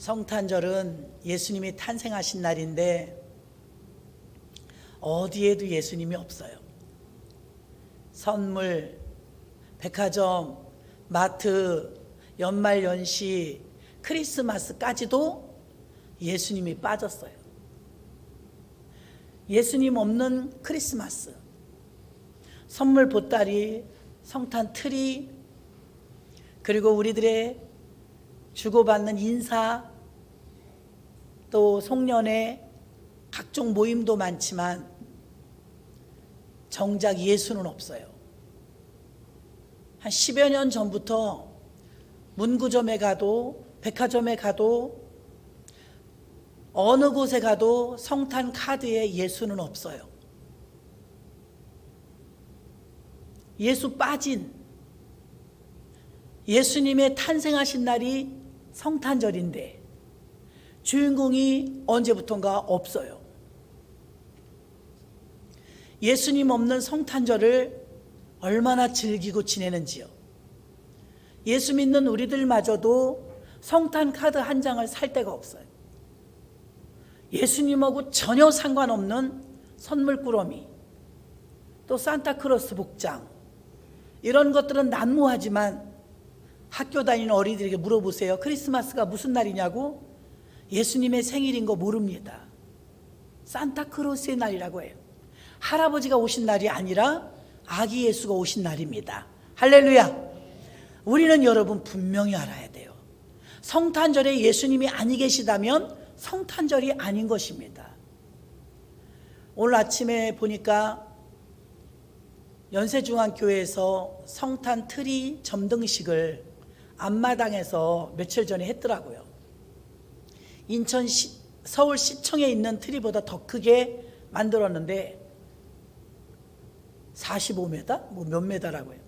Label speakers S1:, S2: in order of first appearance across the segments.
S1: 성탄절은 예수님이 탄생하신 날인데 어디에도 예수님이 없어요. 선물, 백화점, 마트, 연말연시, 크리스마스까지도 예수님이 빠졌어요. 예수님 없는 크리스마스, 선물 보따리, 성탄 트리, 그리고 우리들의 주고받는 인사, 또 송년회, 각종 모임도 많지만 정작 예수는 없어요. 한 10여 년 전부터 문구점에 가도 백화점에 가도 어느 곳에 가도 성탄 카드에 예수는 없어요. 예수 빠진, 예수님의 탄생하신 날이 성탄절인데 주인공이 언제부턴가 없어요. 예수님 없는 성탄절을 얼마나 즐기고 지내는지요. 예수 믿는 우리들마저도 성탄 카드 한 장을 살 데가 없어요. 예수님하고 전혀 상관없는 선물꾸러미, 또 산타크로스 복장, 이런 것들은 난무하지만 학교 다니는 어린이들에게 물어보세요. 크리스마스가 무슨 날이냐고? 예수님의 생일인 거 모릅니다. 산타크로스의 날이라고 해요. 할아버지가 오신 날이 아니라 아기 예수가 오신 날입니다. 할렐루야. 우리는 여러분 분명히 알아야 돼요. 성탄절에 예수님이 아니 계시다면 성탄절이 아닌 것입니다. 오늘 아침에 보니까 연세중앙교회에서 성탄 트리 점등식을 앞마당에서 며칠 전에 했더라고요. 서울시청에 있는 트리보다 더 크게 만들었는데 45m? 뭐 몇 메다라고요.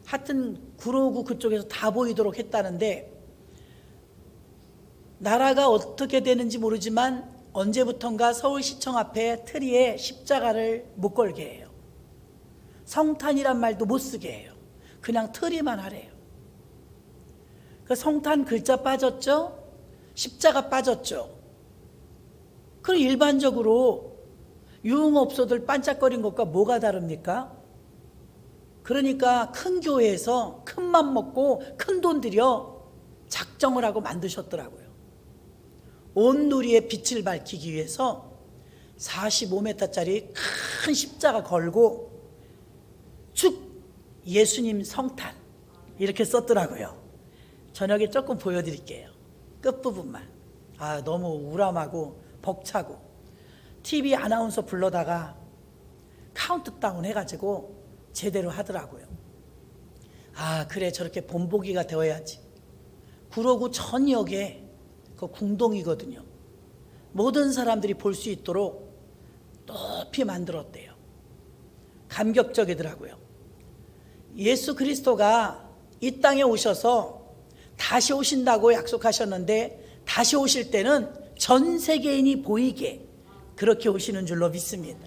S1: 하여튼 구로구 그쪽에서 다 보이도록 했다는데, 나라가 어떻게 되는지 모르지만 언제부턴가 서울시청 앞에 트리에 십자가를 못 걸게 해요. 성탄이란 말도 못 쓰게 해요. 그냥 트리만 하래요. 그 성탄 글자 빠졌죠? 십자가 빠졌죠? 그럼 일반적으로 유흥업소들 반짝거린 것과 뭐가 다릅니까? 그러니까 큰 교회에서 큰 맘 먹고 큰 돈 들여 작정을 하고 만드셨더라고요. 온 누리의 빛을 밝히기 위해서 45m짜리 큰 십자가 걸고 쭉 예수님 성탄 이렇게 썼더라고요. 저녁에 조금 보여드릴게요. 끝부분만. 너무 우람하고 벅차고 TV 아나운서 불러다가 카운트다운 해가지고 제대로 하더라고요. 그래, 저렇게 본보기가 되어야지. 구로구 전역에 그 궁동이거든요. 모든 사람들이 볼 수 있도록 높이 만들었대요. 감격적이더라고요. 예수 그리스도가 이 땅에 오셔서 다시 오신다고 약속하셨는데, 다시 오실 때는 전 세계인이 보이게 그렇게 오시는 줄로 믿습니다.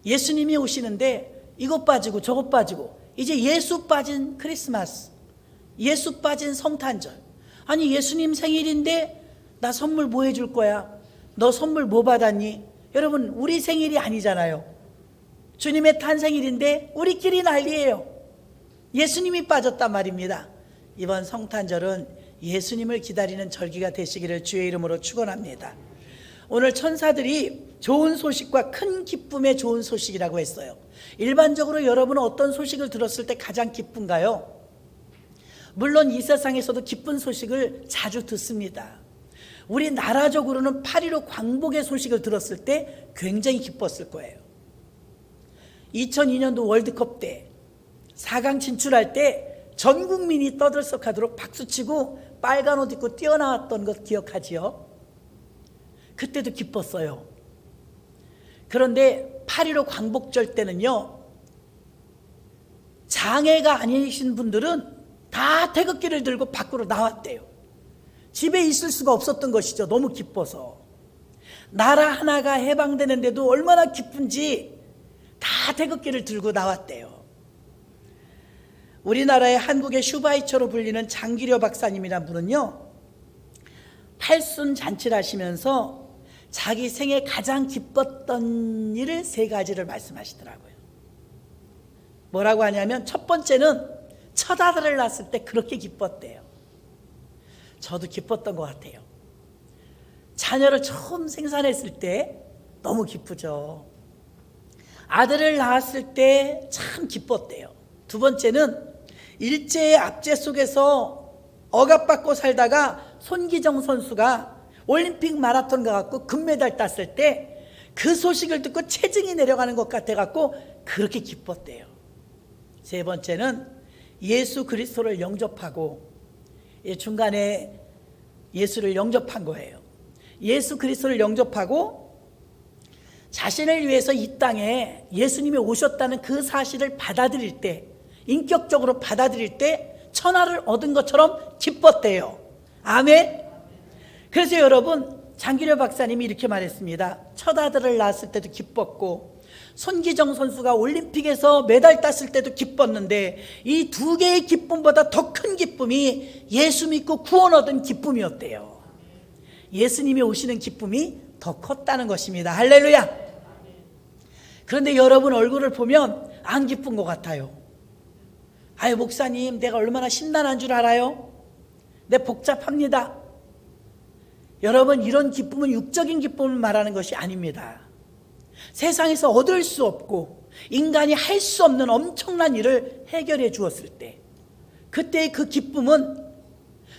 S1: 예수님이 오시는데 이것 빠지고 저것 빠지고, 이제 예수 빠진 크리스마스, 예수 빠진 성탄절. 아니, 예수님 생일인데 나 선물 뭐 해줄 거야? 너 선물 뭐 받았니? 여러분, 우리 생일이 아니잖아요. 주님의 탄생일인데 우리끼리 난리예요. 예수님이 빠졌단 말입니다. 이번 성탄절은 예수님을 기다리는 절기가 되시기를 주의 이름으로 축원합니다. 오늘 천사들이 좋은 소식과 큰 기쁨의 좋은 소식이라고 했어요. 일반적으로 여러분은 어떤 소식을 들었을 때 가장 기쁜가요? 물론 이 세상에서도 기쁜 소식을 자주 듣습니다. 우리나라적으로는 8.15 광복의 소식을 들었을 때 굉장히 기뻤을 거예요. 2002년도 월드컵 때 4강 진출할 때 전 국민이 떠들썩하도록 박수치고 빨간 옷 입고 뛰어나왔던 것 기억하지요? 그때도 기뻤어요. 그런데 8.15 광복절 때는요, 장애가 아니신 분들은 다 태극기를 들고 밖으로 나왔대요. 집에 있을 수가 없었던 것이죠. 너무 기뻐서. 나라 하나가 해방되는데도 얼마나 기쁜지 다 태극기를 들고 나왔대요. 우리나라의 한국의 슈바이처로 불리는 장기려 박사님이란 분은요, 팔순 잔치를 하시면서 자기 생에 가장 기뻤던 일을 세 가지를 말씀하시더라고요. 뭐라고 하냐면 첫 번째는 첫 아들을 낳았을 때 그렇게 기뻤대요. 저도 기뻤던 것 같아요. 자녀를 처음 생산했을 때 너무 기쁘죠. 아들을 낳았을 때 참 기뻤대요. 두 번째는 일제의 압제 속에서 억압받고 살다가 손기정 선수가 올림픽 마라톤 가갖고 금메달 땄을 때 그 소식을 듣고 체증이 내려가는 것 같아갖고 그렇게 기뻤대요. 세 번째는 예수 그리스도를 영접하고 중간에 예수를 영접한 거예요. 예수 그리스도를 영접하고 자신을 위해서 이 땅에 예수님이 오셨다는 그 사실을 받아들일 때, 인격적으로 받아들일 때 천하를 얻은 것처럼 기뻤대요. 아멘. 그래서 여러분, 장기려 박사님이 이렇게 말했습니다. 첫 아들을 낳았을 때도 기뻤고 손기정 선수가 올림픽에서 메달 땄을 때도 기뻤는데 이 두 개의 기쁨보다 더 큰 기쁨이 예수 믿고 구원 얻은 기쁨이었대요. 예수님이 오시는 기쁨이 더 컸다는 것입니다. 할렐루야. 그런데 여러분 얼굴을 보면 안 기쁜 것 같아요. 아유, 목사님, 내가 얼마나 심란한 줄 알아요? 내 복잡합니다. 여러분, 이런 기쁨은 육적인 기쁨을 말하는 것이 아닙니다. 세상에서 얻을 수 없고 인간이 할 수 없는 엄청난 일을 해결해 주었을 때, 그때의 그 기쁨은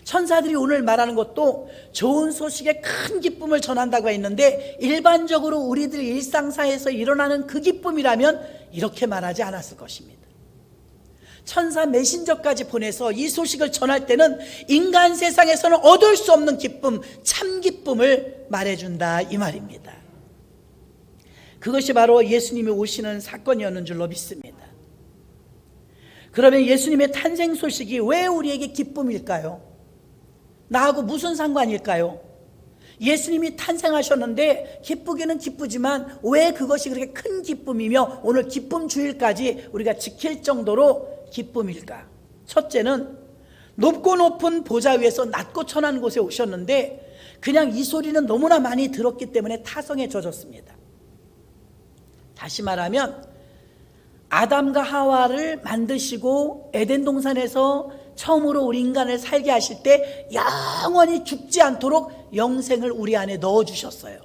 S1: 천사들이 오늘 말하는 것도 좋은 소식에 큰 기쁨을 전한다고 했는데 일반적으로 우리들 일상사에서 일어나는 그 기쁨이라면 이렇게 말하지 않았을 것입니다. 천사 메신저까지 보내서 이 소식을 전할 때는 인간 세상에서는 얻을 수 없는 기쁨, 참 기쁨을 말해준다 이 말입니다. 그것이 바로 예수님이 오시는 사건이었는 줄로 믿습니다. 그러면 예수님의 탄생 소식이 왜 우리에게 기쁨일까요? 나하고 무슨 상관일까요? 예수님이 탄생하셨는데 기쁘기는 기쁘지만 왜 그것이 그렇게 큰 기쁨이며 오늘 기쁨 주일까지 우리가 지킬 정도로 기쁨일까? 첫째는 높고 높은 보좌 위에서 낮고 천한 곳에 오셨는데 그냥 이 소리는 너무나 많이 들었기 때문에 타성에 젖었습니다. 다시 말하면 아담과 하와를 만드시고 에덴 동산에서 처음으로 우리 인간을 살게 하실 때 영원히 죽지 않도록 영생을 우리 안에 넣어주셨어요.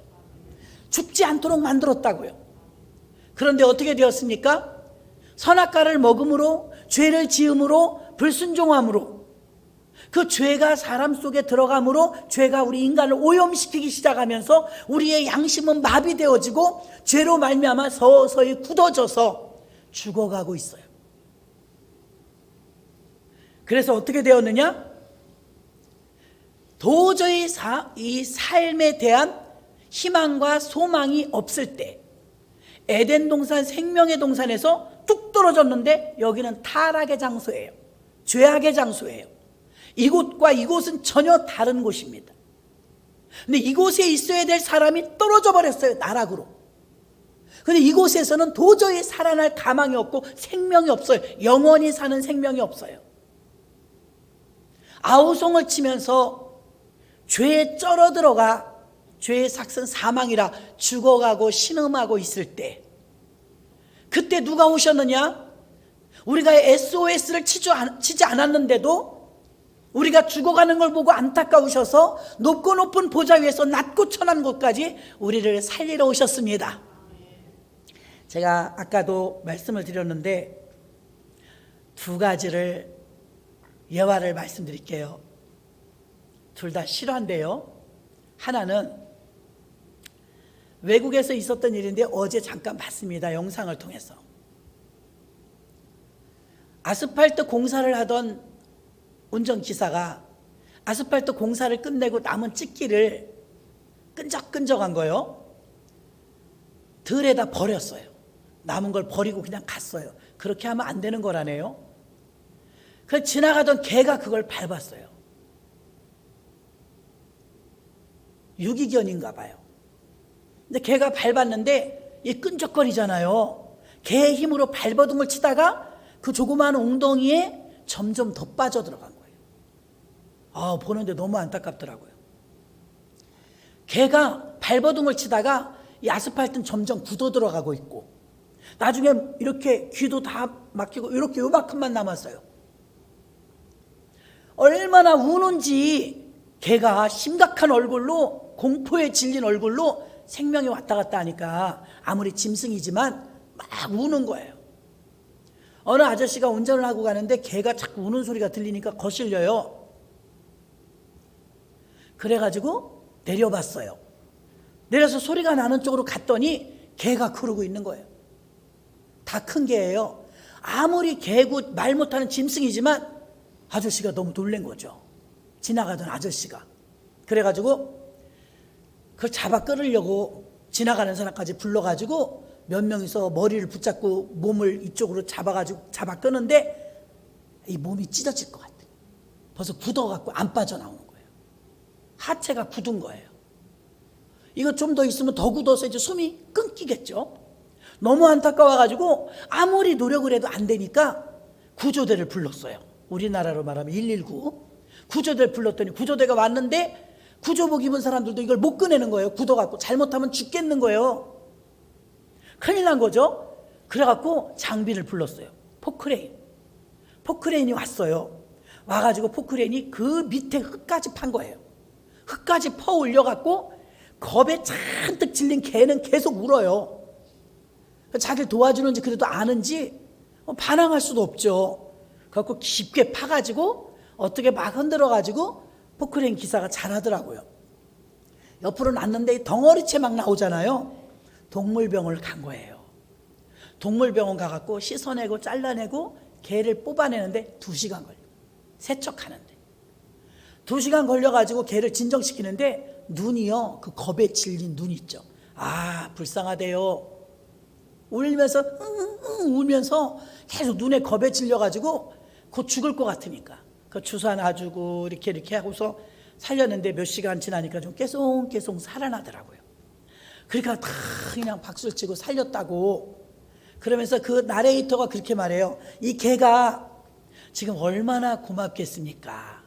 S1: 죽지 않도록 만들었다고요. 그런데 어떻게 되었습니까? 선악과를 먹음으로, 죄를 지음으로, 불순종함으로, 그 죄가 사람 속에 들어감으로 죄가 우리 인간을 오염시키기 시작하면서 우리의 양심은 마비되어지고 죄로 말미암아 서서히 굳어져서 죽어가고 있어요. 그래서 어떻게 되었느냐? 도저히 이 삶에 대한 희망과 소망이 없을 때 에덴 동산, 생명의 동산에서 뚝 떨어졌는데 여기는 타락의 장소예요. 죄악의 장소예요. 이곳과 이곳은 전혀 다른 곳입니다. 근데 이곳에 있어야 될 사람이 떨어져 버렸어요. 나락으로. 근데 이곳에서는 도저히 살아날 가망이 없고 생명이 없어요. 영원히 사는 생명이 없어요. 아우성을 치면서 죄에 쩔어들어가 죄의 삭은 사망이라 죽어가고 신음하고 있을 때, 그때 누가 오셨느냐? 우리가 SOS를 치지 않았는데도 우리가 죽어가는 걸 보고 안타까우셔서 높고 높은 보좌 위에서 낮고 천한 곳까지 우리를 살리러 오셨습니다. 제가 아까도 말씀을 드렸는데 두 가지를 예화를 말씀드릴게요. 둘 다 실화인데요. 하나는 외국에서 있었던 일인데 어제 잠깐 봤습니다. 영상을 통해서. 아스팔트 공사를 하던 운전기사가 아스팔트 공사를 끝내고 남은 찌끼를 끈적끈적한 거요. 들에다 버렸어요. 남은 걸 버리고 그냥 갔어요. 그렇게 하면 안 되는 거라네요. 그 지나가던 개가 그걸 밟았어요. 유기견인가 봐요. 근데 개가 밟았는데 이 끈적거리잖아요. 개의 힘으로 발버둥을 치다가 그 조그마한 웅덩이에 점점 더 빠져들어간 거예요. 보는데 너무 안타깝더라고요. 개가 발버둥을 치다가 이 아스팔트는 점점 굳어 들어가고 있고, 나중에 이렇게 귀도 다 막히고 이렇게 요만큼만 남았어요. 얼마나 우는지 개가 심각한 얼굴로, 공포에 질린 얼굴로 생명이 왔다 갔다 하니까 아무리 짐승이지만 막 우는 거예요. 어느 아저씨가 운전을 하고 가는데 개가 자꾸 우는 소리가 들리니까 거슬려요. 그래가지고 내려봤어요. 내려서 소리가 나는 쪽으로 갔더니 개가 그러고 있는 거예요. 다 큰 개예요. 아무리 개고 말 못하는 짐승이지만 아저씨가 너무 놀란 거죠. 지나가던 아저씨가. 그래가지고 그걸 잡아 끌으려고 지나가는 사람까지 불러가지고 몇 명이서 머리를 붙잡고 몸을 이쪽으로 잡아 끄는데 이 몸이 찢어질 것 같아요. 벌써 굳어갖고 안 빠져나오는 거예요. 하체가 굳은 거예요. 이거 좀 더 있으면 더 굳어서 이제 숨이 끊기겠죠. 너무 안타까워가지고 아무리 노력을 해도 안 되니까 구조대를 불렀어요. 우리나라로 말하면 119. 구조대를 불렀더니 구조대가 왔는데 구조복 입은 사람들도 이걸 못 꺼내는 거예요. 굳어갖고 잘못하면 죽겠는 거예요. 큰일 난 거죠. 그래갖고 장비를 불렀어요. 포크레인이 왔어요. 와가지고 포크레인이 그 밑에 흙까지 판 거예요. 흙까지 퍼 올려갖고 겁에 잔뜩 질린 개는 계속 울어요. 자기를 도와주는지 그래도 아는지 반항할 수도 없죠. 그래갖고 깊게 파가지고 어떻게 막 흔들어가지고 포크레인 기사가 잘하더라고요. 옆으로 놨는데 덩어리채 막 나오잖아요. 동물병원을 간 거예요. 동물병원 가갖고 씻어내고 잘라내고 개를 뽑아내는데 2시간 걸려. 세척하는데 2시간 걸려가지고 개를 진정시키는데 눈이요, 그 겁에 질린 눈 있죠. 아, 불쌍하대요. 울면서 울면서 계속 눈에 겁에 질려가지고 곧 죽을 것 같으니까 그 주사 놔주고 이렇게 하고서 살렸는데 몇 시간 지나니까 좀 깨송깨송 살아나더라고요. 그러니까 다 그냥 박수를 치고 살렸다고. 그러면서 그 나레이터가 그렇게 말해요. 이 개가 지금 얼마나 고맙겠습니까?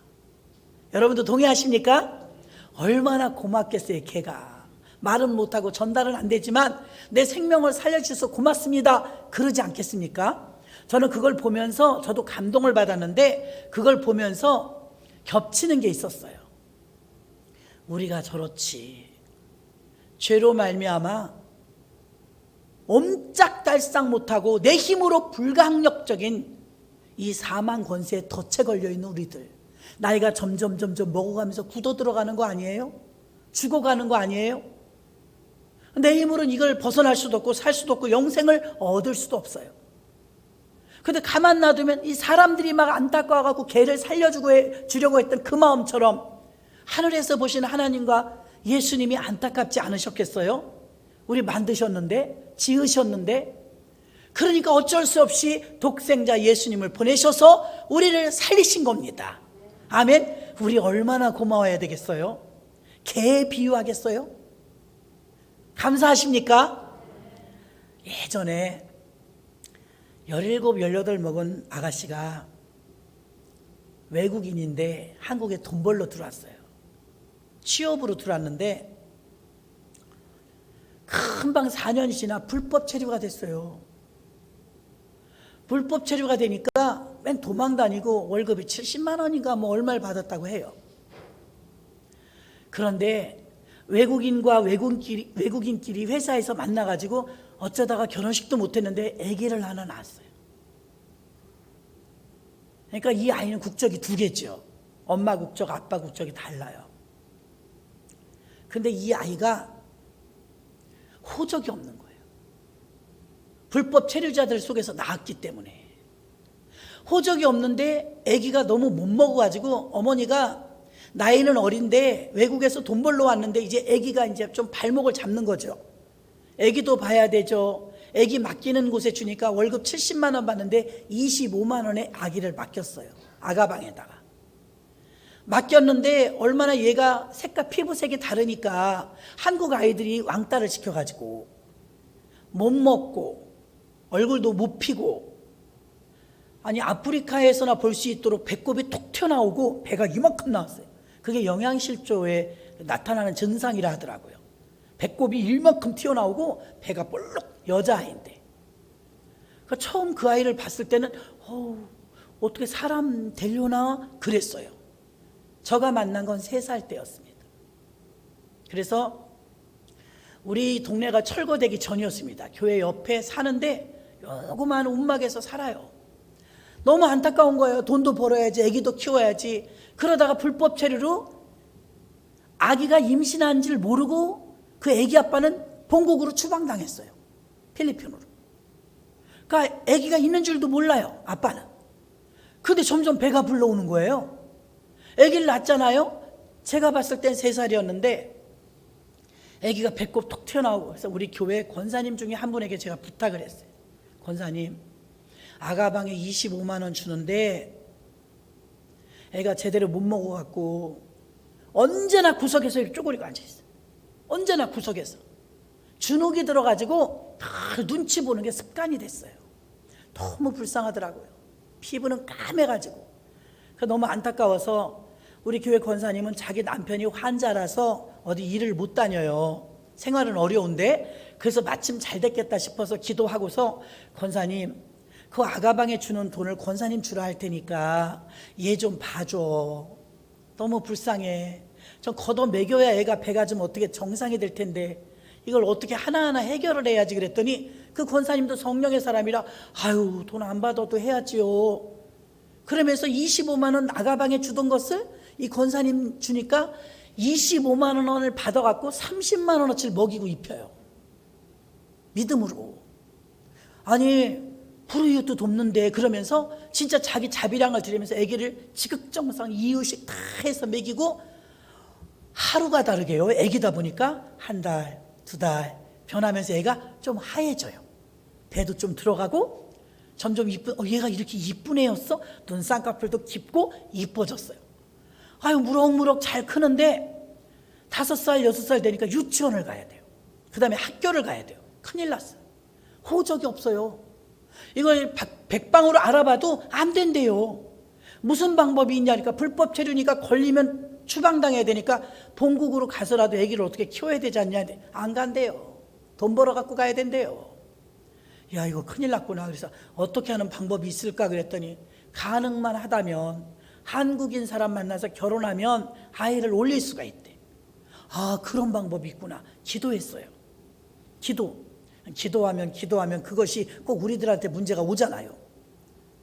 S1: 여러분도 동의하십니까? 얼마나 고맙겠어요. 개가 말은 못하고 전달은 안 되지만 내 생명을 살려주셔서 고맙습니다 그러지 않겠습니까? 저는 그걸 보면서 저도 감동을 받았는데, 그걸 보면서 겹치는 게 있었어요. 우리가 저렇지 죄로 말미암아 옴짝달싹 못하고 내 힘으로 불가항력적인 이 사망 권세에 덫에 걸려있는 우리들, 나이가 점점 먹어가면서 굳어 들어가는 거 아니에요? 죽어가는 거 아니에요? 내 힘으로는 이걸 벗어날 수도 없고 살 수도 없고 영생을 얻을 수도 없어요. 근데 가만 놔두면 이 사람들이 막 안타까워갖고 개를 살려주려고 했던 그 마음처럼 하늘에서 보시는 하나님과 예수님이 안타깝지 않으셨겠어요? 우리 만드셨는데, 지으셨는데, 그러니까 어쩔 수 없이 독생자 예수님을 보내셔서 우리를 살리신 겁니다. 아멘. 우리 얼마나 고마워야 되겠어요? 개에 비유하겠어요? 감사하십니까? 예전에 17, 18 먹은 아가씨가 외국인인데 한국에 돈 벌러 들어왔어요. 취업으로 들어왔는데 금방 4년이 지나 불법 체류가 됐어요. 불법 체류가 되니까 맨 도망 다니고 월급이 70만 원인가 뭐 얼마를 받았다고 해요. 그런데 외국인과 외국인끼리 회사에서 만나가지고 어쩌다가 결혼식도 못했는데 아기를 하나 낳았어요. 그러니까 이 아이는 국적이 2개죠. 엄마 국적, 아빠 국적이 달라요. 근데 이 아이가 호적이 없는 거예요. 불법 체류자들 속에서 낳았기 때문에. 호적이 없는데 아기가 너무 못 먹어가지고 어머니가 나이는 어린데 외국에서 돈 벌러 왔는데 이제 아기가 이제 좀 발목을 잡는 거죠. 아기도 봐야 되죠. 아기 맡기는 곳에 주니까 월급 70만 원 받는데 25만 원에 아기를 맡겼어요. 아가방에다가. 맡겼는데 얼마나 얘가 색깔 피부색이 다르니까 한국 아이들이 왕따를 시켜가지고 못 먹고 얼굴도 못 피고, 아니 아프리카에서나 볼 수 있도록 배꼽이 톡 튀어나오고 배가 이만큼 나왔어요. 그게 영양실조에 나타나는 증상이라 하더라고요. 배꼽이 일만큼 튀어나오고 배가 볼록, 여자아이인데. 그러니까 처음 그 아이를 봤을 때는 어떻게 사람 되려나 그랬어요. 저가 만난 건 3살 때였습니다. 그래서 우리 동네가 철거되기 전이었습니다. 교회 옆에 사는데 요그마한 움막에서 살아요. 너무 안타까운 거예요. 돈도 벌어야지, 아기도 키워야지. 그러다가 불법 체류로 아기가 임신한 줄 모르고 그 아기 아빠는 본국으로 추방당했어요. 필리핀으로. 그러니까 아기가 있는 줄도 몰라요, 아빠는. 근데 점점 배가 불러오는 거예요. 아기를 낳았잖아요. 제가 봤을 땐 3살이었는데 아기가 배꼽 톡 튀어나오고, 그래서 우리 교회 권사님 중에 한 분에게 제가 부탁을 했어요. 권사님, 아가방에 25만 원 주는데 애가 제대로 못 먹어갖고 언제나 구석에서 이렇게 쪼그리고 앉아있어요. 언제나 구석에서 주눅이 들어가지고 늘 눈치 보는 게 습관이 됐어요. 너무 불쌍하더라고요. 피부는 까매가지고. 너무 안타까워서 우리 교회 권사님은 자기 남편이 환자라서 어디 일을 못 다녀요. 생활은 어려운데, 그래서 마침 잘 됐겠다 싶어서 기도하고서, 권사님, 그 아가방에 주는 돈을 권사님 주라 할 테니까 얘 좀 봐줘. 너무 불쌍해. 좀 걷어 먹여야 애가 배가 좀 어떻게 정상이 될 텐데 이걸 어떻게 하나하나 해결을 해야지. 그랬더니 그 권사님도 성령의 사람이라 아유, 돈 안 받아도 해야지요. 그러면서 25만 원 아가방에 주던 것을 이 권사님 주니까 25만 원을 받아갖고 30만 원어치를 먹이고 입혀요. 믿음으로. 아니, 불우이웃도 돕는데, 그러면서 진짜 자기 자비량을 들이면서 아기를 지극정성 이유식 다 해서 먹이고, 하루가 다르게요. 아기다 보니까 1달, 2달 변하면서 애가 좀 하얘져요. 배도 좀 들어가고 점점 얘가 이렇게 이쁜 애였어? 눈 쌍꺼풀도 깊고 이뻐졌어요. 아유, 무럭무럭 잘 크는데 5살, 6살 되니까 유치원을 가야 돼요. 그 다음에 학교를 가야 돼요. 큰일 났어요. 호적이 없어요. 이걸 백방으로 알아봐도 안 된대요. 무슨 방법이 있냐니까, 불법 체류니까 걸리면 추방당해야 되니까 본국으로 가서라도 아기를 어떻게 키워야 되지 않냐. 안 간대요. 돈 벌어 갖고 가야 된대요. 야, 이거 큰일 났구나. 그래서 어떻게 하는 방법이 있을까 그랬더니, 가능만 하다면 한국인 사람 만나서 결혼하면 아이를 올릴 수가 있대. 아, 그런 방법이 있구나. 기도했어요. 기도하면 그것이 꼭 우리들한테 문제가 오잖아요.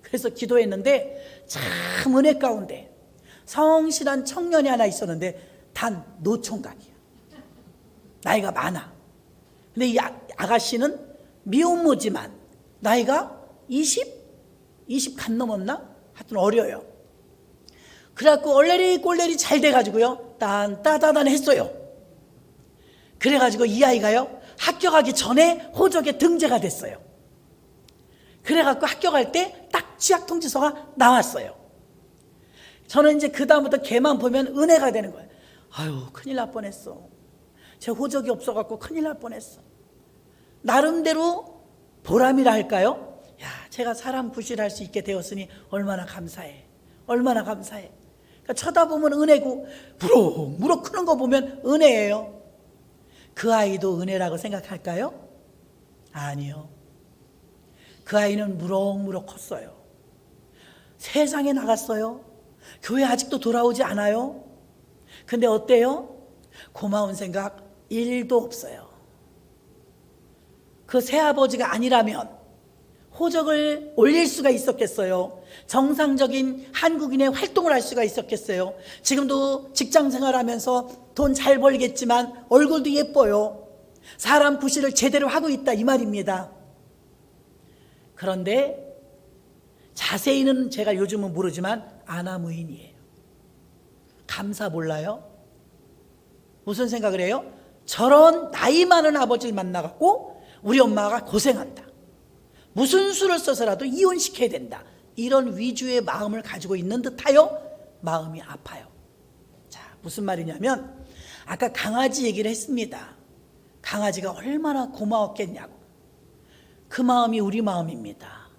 S1: 그래서 기도했는데 참 은혜 가운데 성실한 청년이 하나 있었는데 단 노총각이야. 나이가 많아. 근데 이 아가씨는 미혼모지만 나이가 20 간 넘었나? 하여튼 어려요. 그래갖고 얼레리 꼴레리 잘 돼가지고요, 따다단 했어요. 그래가지고 이 아이가요, 학교 가기 전에 호적에 등재가 됐어요. 그래갖고 학교 갈 때 딱 취약 통지서가 나왔어요. 저는 이제 그 다음부터 걔만 보면 은혜가 되는 거예요. 아유, 큰일 날 뻔했어. 제 호적이 없어갖고 큰일 날 뻔했어. 나름대로 보람이라 할까요? 야, 제가 사람 구실할 수 있게 되었으니 얼마나 감사해. 얼마나 감사해. 그러니까 쳐다보면 은혜고, 무럭무럭 크는 거 보면 은혜예요. 그 아이도 은혜라고 생각할까요? 아니요. 그 아이는 무럭무럭 컸어요. 세상에 나갔어요. 교회 아직도 돌아오지 않아요. 근데 어때요? 고마운 생각 1도 없어요. 그 새아버지가 아니라면 호적을 올릴 수가 있었겠어요? 정상적인 한국인의 활동을 할 수가 있었겠어요? 지금도 직장생활하면서 돈 잘 벌겠지만 얼굴도 예뻐요. 사람 구실을 제대로 하고 있다, 이 말입니다. 그런데 자세히는 제가 요즘은 모르지만 아나무인이에요. 감사 몰라요? 무슨 생각을 해요? 저런 나이 많은 아버지를 만나갖고 우리 엄마가 고생한다. 무슨 수를 써서라도 이혼시켜야 된다. 이런 위주의 마음을 가지고 있는 듯하여 마음이 아파요. 자, 무슨 말이냐면 아까 강아지 얘기를 했습니다. 강아지가 얼마나 고마웠겠냐고. 그 마음이 우리 마음입니다.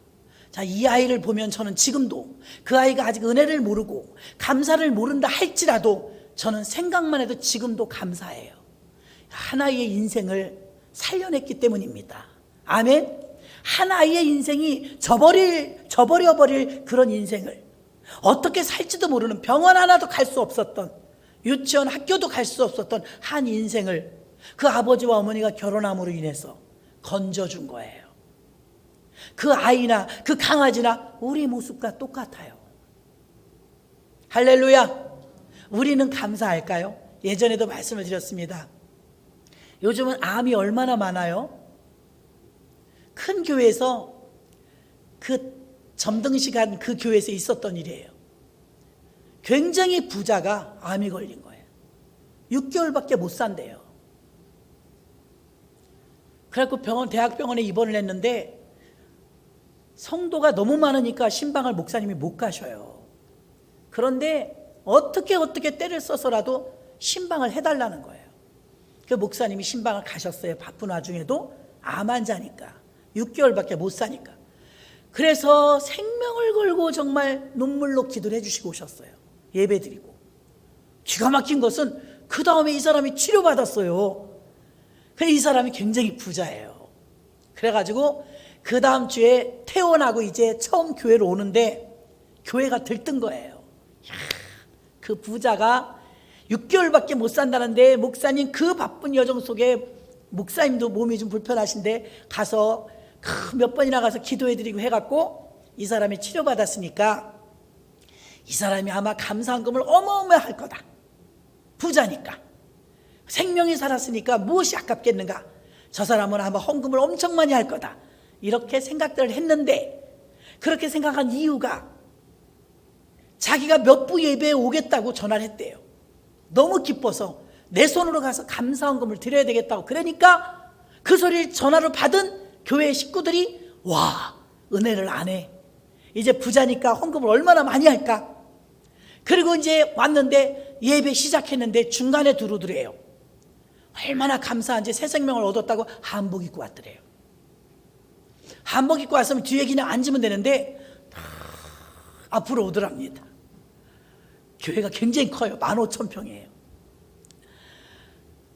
S1: 자, 이 아이를 보면 저는 지금도 그 아이가 아직 은혜를 모르고 감사를 모른다 할지라도 저는 생각만 해도 지금도 감사해요. 하나의 인생을 살려냈기 때문입니다. 아멘. 하나의 인생이 저버려버릴 그런 인생을, 어떻게 살지도 모르는, 병원 하나도 갈 수 없었던, 유치원 학교도 갈 수 없었던 한 인생을 그 아버지와 어머니가 결혼함으로 인해서 건져준 거예요. 그 아이나 그 강아지나 우리 모습과 똑같아요. 할렐루야. 우리는 감사할까요? 예전에도 말씀을 드렸습니다. 요즘은 암이 얼마나 많아요? 큰 교회에서 그 점등시간 그 교회에서 있었던 일이에요. 굉장히 부자가 암이 걸린 거예요. 6개월밖에 못 산대요. 그래갖고 대학병원에 입원을 했는데 성도가 너무 많으니까 신방을 목사님이 못 가셔요. 그런데 어떻게 때를 써서라도 신방을 해달라는 거예요. 그 목사님이 신방을 가셨어요. 바쁜 와중에도 암 환자니까 6개월밖에 못 사니까. 그래서 생명을 걸고 정말 눈물로 기도를 해주시고 오셨어요. 예배드리고. 기가 막힌 것은 그 다음에 이 사람이 치료받았어요. 그래서 이 사람이 굉장히 부자예요. 그래가지고 그 다음 주에 퇴원하고 이제 처음 교회로 오는데 교회가 들뜬 거예요. 그 부자가 6개월밖에 못 산다는데 목사님 그 바쁜 여정 속에, 목사님도 몸이 좀 불편하신데 가서 몇 번이나 가서 기도해드리고 해갖고 이 사람이 치료받았으니까 이 사람이 아마 감사한금을 어마어마할 거다. 부자니까. 생명이 살았으니까 무엇이 아깝겠는가. 저 사람은 아마 헌금을 엄청 많이 할 거다. 이렇게 생각들을 했는데, 그렇게 생각한 이유가 자기가 몇 부 예배에 오겠다고 전화를 했대요. 너무 기뻐서 내 손으로 가서 감사헌금을 드려야 되겠다고. 그러니까 그 소리를 전화로 받은 교회 식구들이, 와, 은혜를 안 해. 이제 부자니까 헌금을 얼마나 많이 할까. 그리고 이제 왔는데 예배 시작했는데 중간에 들어오더래요. 얼마나 감사한지 새 생명을 얻었다고 한복 입고 왔더래요. 한복 입고 왔으면 뒤에 그냥 앉으면 되는데 앞으로 오더랍니다. 교회가 굉장히 커요. 15,000평이에요.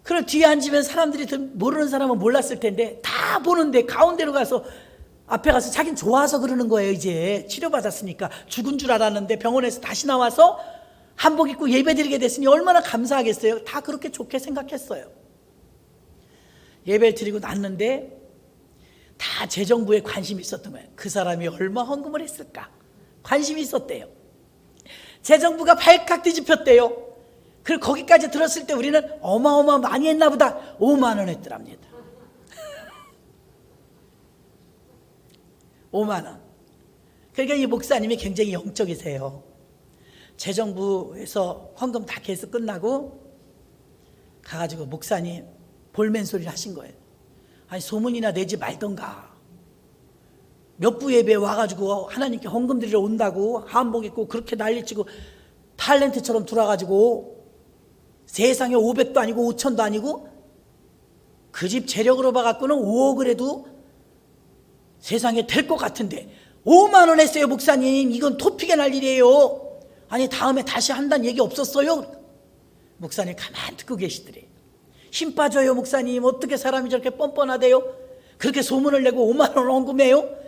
S1: 그럼 뒤에 앉으면 사람들이, 모르는 사람은 몰랐을 텐데 다 보는데 가운데로 가서 앞에 가서 자기는 좋아서 그러는 거예요. 이제 치료받았으니까. 죽은 줄 알았는데 병원에서 다시 나와서 한복 입고 예배드리게 됐으니 얼마나 감사하겠어요. 다 그렇게 좋게 생각했어요. 예배를 드리고 났는데 다 재정부에 관심이 있었던 거예요. 그 사람이 얼마 헌금을 했을까 관심이 있었대요. 재정부가 발칵 뒤집혔대요. 그리고 거기까지 들었을 때 우리는 어마어마 많이 했나 보다. 5만 원 했더랍니다. 5만 원. 그러니까 이 목사님이 굉장히 영적이세요. 재정부에서 헌금 다 계속 끝나고 가가지고 목사님 볼멘 소리를 하신 거예요. 아니 소문이나 내지 말던가. 몇 부 예배에 와가지고 하나님께 헌금 드리러 온다고 한복 입고 그렇게 난리치고 탤런트처럼 돌아가지고 세상에 500도 아니고 5천도 아니고 그 집 재력으로 봐갖고는 5억을 해도 세상에 될 것 같은데 5만 원 했어요. 목사님 이건 토픽에 날 일이에요. 아니 다음에 다시 한다는 얘기 없었어요? 목사님 가만히 듣고 계시더래. 힘 빠져요. 목사님 어떻게 사람이 저렇게 뻔뻔하대요? 그렇게 소문을 내고 5만 원 헌금해요?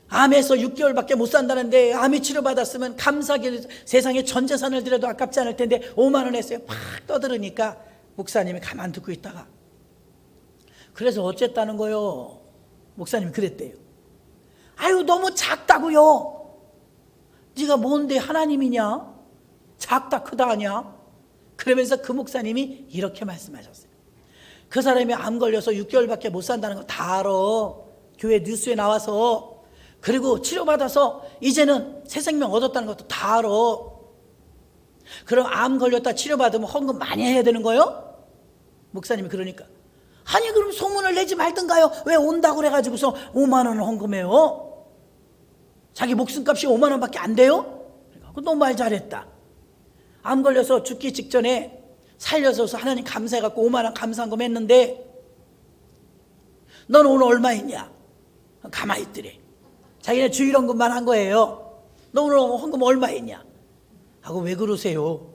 S1: 암에서 6개월밖에 못 산다는데 암이 치료받았으면 감사하게 세상에 전 재산을 드려도 아깝지 않을 텐데 5만 원 했어요. 팍 떠들으니까 목사님이 가만 듣고 있다가 그래서 어쨌다는 거요? 목사님이 그랬대요. 아유 너무 작다고요. 네가 뭔데 하나님이냐? 작다 크다 하냐? 그러면서 그 목사님이 이렇게 말씀하셨어요. 그 사람이 암 걸려서 6개월밖에 못 산다는 거 다 알아. 교회 뉴스에 나와서. 그리고 치료받아서 이제는 새 생명 얻었다는 것도 다 알아. 그럼 암 걸렸다 치료받으면 헌금 많이 해야 되는 거예요? 목사님이 그러니까 아니 그럼 소문을 내지 말든가요? 왜 온다고 그래가지고서 5만 원을 헌금해요? 자기 목숨값이 5만 원밖에 안 돼요? 그러니까 너 말 잘했다. 암 걸려서 죽기 직전에 살려줘서 하나님 감사해갖고 5만 원 감사한금 했는데 넌 오늘 얼마 했냐? 가만히 있더래. 자기네 주일 헌금만 한 거예요. 너 오늘 헌금 얼마 했냐? 하고 왜 그러세요?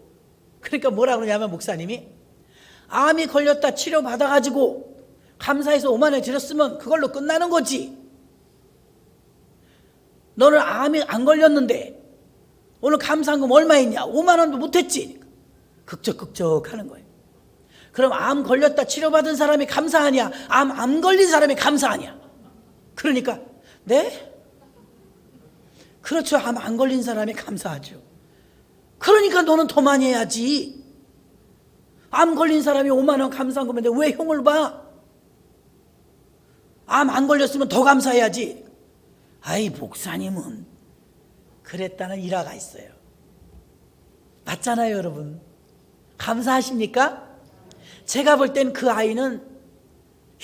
S1: 그러니까 뭐라 그러냐면 목사님이 암이 걸렸다 치료받아가지고 감사해서 5만 원 드렸으면 그걸로 끝나는 거지. 너는 암이 안 걸렸는데 오늘 감사한금 얼마 있냐? 5만 원도 못했지. 극적극적 하는 거예요. 그럼 암 걸렸다 치료받은 사람이 감사하냐? 암 안 걸린 사람이 감사하냐? 그러니까 네? 그렇죠. 암 안 걸린 사람이 감사하죠. 그러니까 너는 더 많이 해야지. 암 걸린 사람이 5만 원 감사한 거면 왜 형을 봐? 암 안 걸렸으면 더 감사해야지. 아이 목사님은 그랬다는 일화가 있어요. 맞잖아요 여러분. 감사하십니까? 제가 볼 땐 그 아이는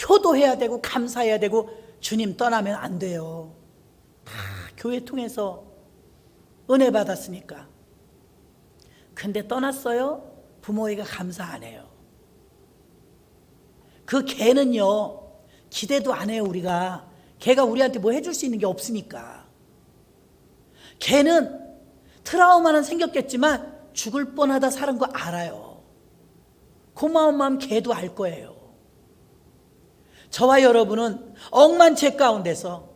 S1: 효도해야 되고 감사해야 되고 주님 떠나면 안 돼요. 다 교회 통해서 은혜 받았으니까. 근데 떠났어요? 부모에게 감사 안 해요. 그 개는요 기대도 안 해요. 우리가 개가 우리한테 뭐 해줄 수 있는 게 없으니까. 개는 트라우마는 생겼겠지만 죽을 뻔하다 살은 거 알아요. 고마운 마음 개도 알 거예요. 저와 여러분은 억만채 가운데서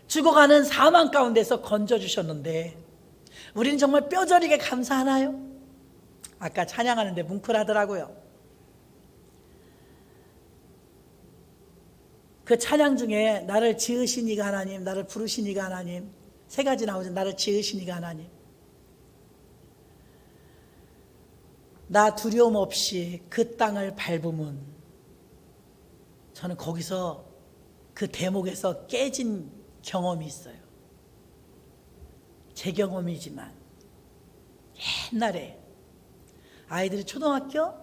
S1: 죽어가는 사망 가운데서 건져주셨는데 우리는 정말 뼈저리게 감사하나요? 아까 찬양하는데 뭉클하더라고요. 그 찬양 중에 나를 지으신 이가 하나님, 나를 부르신 이가 하나님, 세 가지 나오죠. 나를 지으신 이가 하나님. 나 두려움 없이 그 땅을 밟으면, 저는 거기서 그 대목에서 깨진 경험이 있어요. 제 경험이지만 옛날에 아이들이 초등학교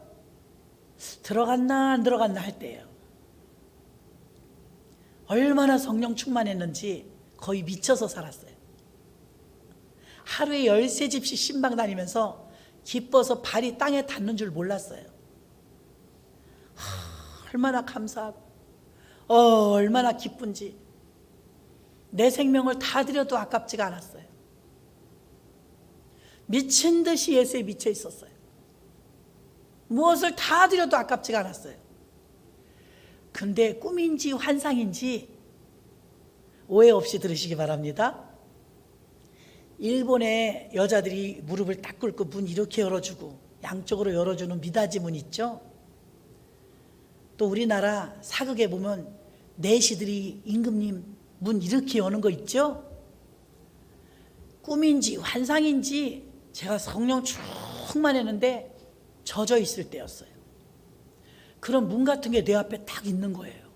S1: 들어갔나 안 들어갔나 할 때예요. 얼마나 성령 충만했는지 거의 미쳐서 살았어요. 하루에 13집씩 신방 다니면서 기뻐서 발이 땅에 닿는 줄 몰랐어요. 얼마나 감사하고 얼마나 기쁜지. 내 생명을 다 드려도 아깝지가 않았어요. 미친 듯이 예수에 미쳐 있었어요. 무엇을 다 드려도 아깝지가 않았어요. 근데 꿈인지 환상인지 오해 없이 들으시기 바랍니다. 일본의 여자들이 무릎을 딱 꿇고 문 이렇게 열어주고 양쪽으로 열어주는 미닫이 문 있죠. 또 우리나라 사극에 보면 내시들이 임금님 문 이렇게 여는 거 있죠. 꿈인지 환상인지 제가 성령 충만했는데 젖어 있을 때였어요. 그런 문 같은 게 내 앞에 딱 있는 거예요.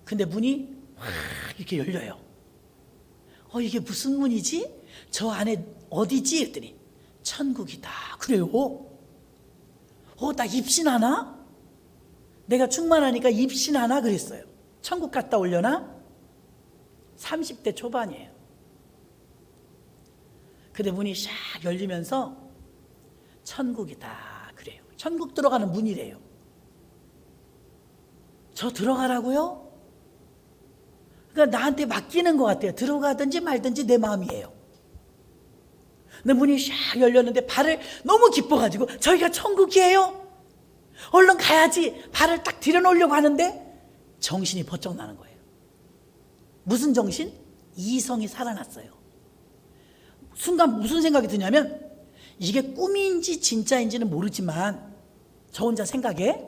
S1: 근데 문이 확 이렇게 열려요. 이게 무슨 문이지? 저 안에 어디지? 했더니 천국이다. 그래요? 나 입신하나? 내가 충만하니까 입신하나? 그랬어요. 천국 갔다 오려나? 30대 초반이에요. 근데 문이 샥 열리면서 천국이다. 그래요. 천국 들어가는 문이래요. 저 들어가라고요? 그러니까 나한테 맡기는 것 같아요. 들어가든지 말든지 내 마음이에요. 근데 문이 샥 열렸는데 발을 너무 기뻐가지고 저희가 천국이에요? 얼른 가야지. 발을 딱 들여놓으려고 하는데 정신이 번쩍 나는 거예요. 무슨 정신? 이성이 살아났어요. 순간 무슨 생각이 드냐면 이게 꿈인지 진짜인지는 모르지만 저 혼자 생각해.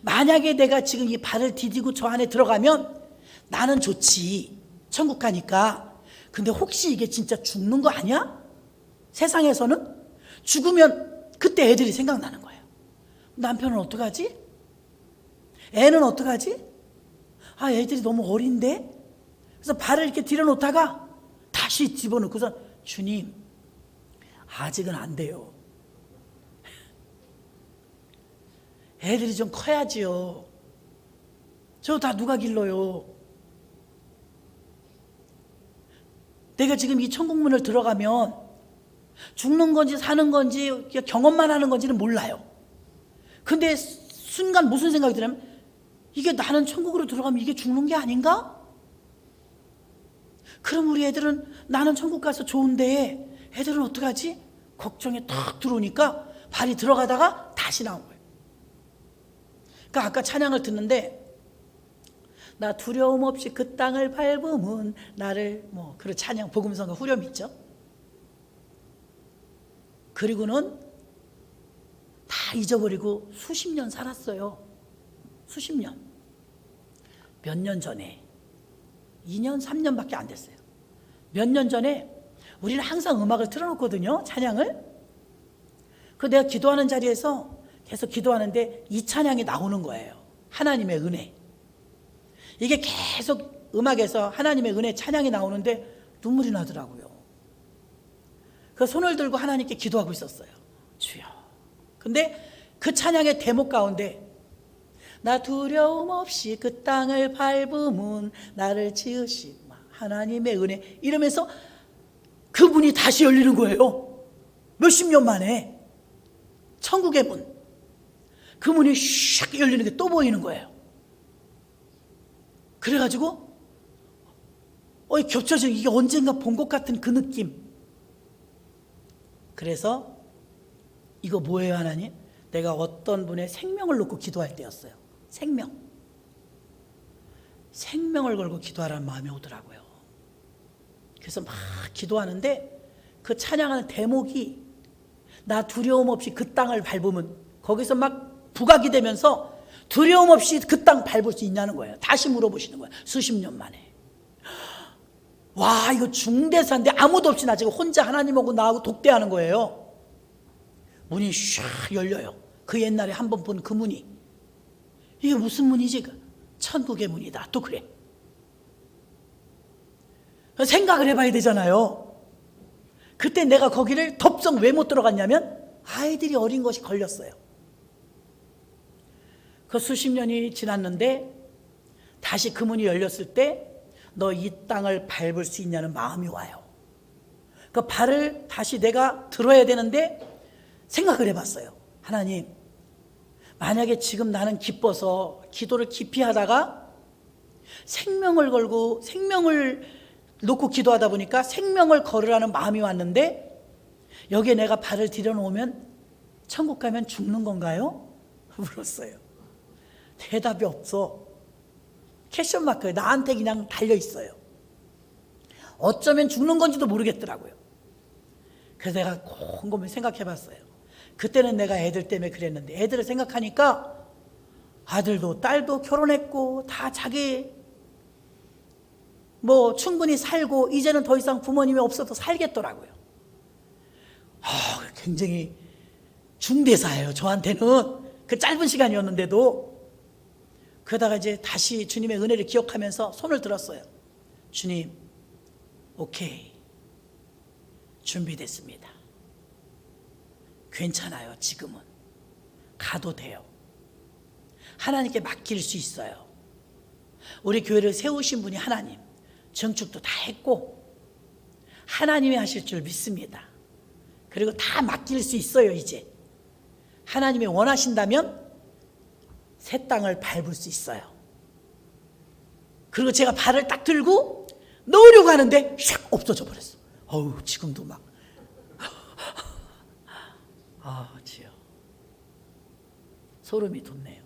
S1: 만약에 내가 지금 이 발을 디디고 저 안에 들어가면 나는 좋지. 천국 가니까. 근데 혹시 이게 진짜 죽는 거 아니야? 세상에서는 죽으면 그때 애들이 생각나는 거예요. 남편은 어떡하지? 애는 어떡하지? 애들이 너무 어린데? 그래서 발을 이렇게 들여놓다가 다시 집어넣고서 주님, 아직은 안 돼요. 애들이 좀 커야지요. 저 다 누가 길러요? 내가 지금 이 천국문을 들어가면 죽는 건지 사는 건지 경험만 하는 건지는 몰라요. 근데 순간 무슨 생각이 드냐면 이게 나는 천국으로 들어가면 이게 죽는 게 아닌가? 그럼 우리 애들은 나는 천국 가서 좋은데 애들은 어떡하지? 걱정에 탁 들어오니까 발이 들어가다가 다시 나온 거예요. 그러니까 아까 찬양을 듣는데 나 두려움 없이 그 땅을 밟으면 나를 그런 찬양 복음성가 후렴 있죠. 그리고는 다 잊어버리고 수십 년 살았어요. 수십 년. 몇 년 전에 2년 3년밖에 안 됐어요. 몇 년 전에 우리는 항상 음악을 틀어놓거든요. 찬양을. 그 내가 기도하는 자리에서 계속 기도하는데 이 찬양이 나오는 거예요. 하나님의 은혜. 이게 계속 음악에서 하나님의 은혜 찬양이 나오는데 눈물이 나더라고요. 그 손을 들고 하나님께 기도하고 있었어요. 주여. 근데 그 찬양의 대목 가운데 나 두려움 없이 그 땅을 밟으면 나를 지으신 하나님의 은혜 이러면서 그 문이 다시 열리는 거예요. 몇십 년 만에 천국의 문. 그 문이 샥 열리는 게 또 보이는 거예요. 그래가지고 겹쳐져 이게 언젠가 본 것 같은 그 느낌. 그래서 이거 뭐예요 하나님? 내가 어떤 분의 생명을 놓고 기도할 때였어요. 생명을 걸고 기도하라는 마음이 오더라고요. 그래서 막 기도하는데 그 찬양하는 대목이 나 두려움 없이 그 땅을 밟으면 거기서 막 부각이 되면서 두려움 없이 그 땅 밟을 수 있냐는 거예요. 다시 물어보시는 거예요. 수십 년 만에. 와 이거 중대사인데 아무도 없이 나 지금 혼자 하나님하고 나하고 독대하는 거예요. 문이 샥 열려요. 그 옛날에 한번 본 그 문이. 이게 무슨 문이지? 천국의 문이다. 또 그래. 생각을 해봐야 되잖아요. 그때 내가 거기를 덥석 왜 못 들어갔냐면 아이들이 어린 것이 걸렸어요. 그 수십 년이 지났는데 다시 그 문이 열렸을 때 너 이 땅을 밟을 수 있냐는 마음이 와요. 그 발을 다시 내가 들어야 되는데 생각을 해봤어요. 하나님, 만약에 지금 나는 기뻐서 기도를 깊이 하다가 생명을 걸고 생명을 놓고 기도하다 보니까 생명을 걸으라는 마음이 왔는데 여기에 내가 발을 들여놓으면 천국 가면 죽는 건가요? 물었어요. 대답이 없어. 캐션 마크에 나한테 그냥 달려있어요. 어쩌면 죽는 건지도 모르겠더라고요. 그래서 내가 곰곰이 생각해봤어요. 그때는 내가 애들 때문에 그랬는데 애들을 생각하니까 아들도 딸도 결혼했고 다 자기 충분히 살고 이제는 더 이상 부모님이 없어도 살겠더라고요. 굉장히 중대사예요. 저한테는 그 짧은 시간이었는데도. 그러다가 이제 다시 주님의 은혜를 기억하면서 손을 들었어요. 주님, 오케이. 준비됐습니다. 괜찮아요. 지금은. 가도 돼요. 하나님께 맡길 수 있어요. 우리 교회를 세우신 분이 하나님. 증축도 다 했고 하나님이 하실 줄 믿습니다. 그리고 다 맡길 수 있어요. 이제 하나님이 원하신다면 새 땅을 밟을 수 있어요. 그리고 제가 발을 딱 들고 넣으려고 하는데 샥 없어져 버렸어. 지금도 막 주여 소름이 돋네요.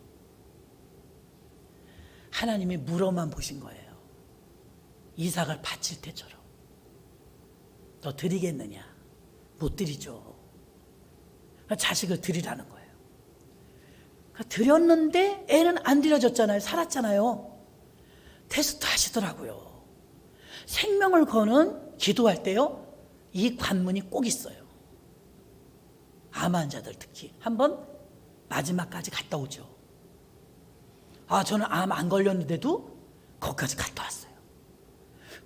S1: 하나님이 물어만 보신 거예요. 이삭을 바칠 때처럼. 너 드리겠느냐? 못 드리죠. 자식을 드리라는 거예요. 드렸는데 애는 안 드려졌잖아요. 살았잖아요. 테스트 하시더라고요. 생명을 거는 기도할 때요. 이 관문이 꼭 있어요. 암 환자들 특히 한번 마지막까지 갔다 오죠. 저는 암 안 걸렸는데도 거기까지 갔다 왔어요.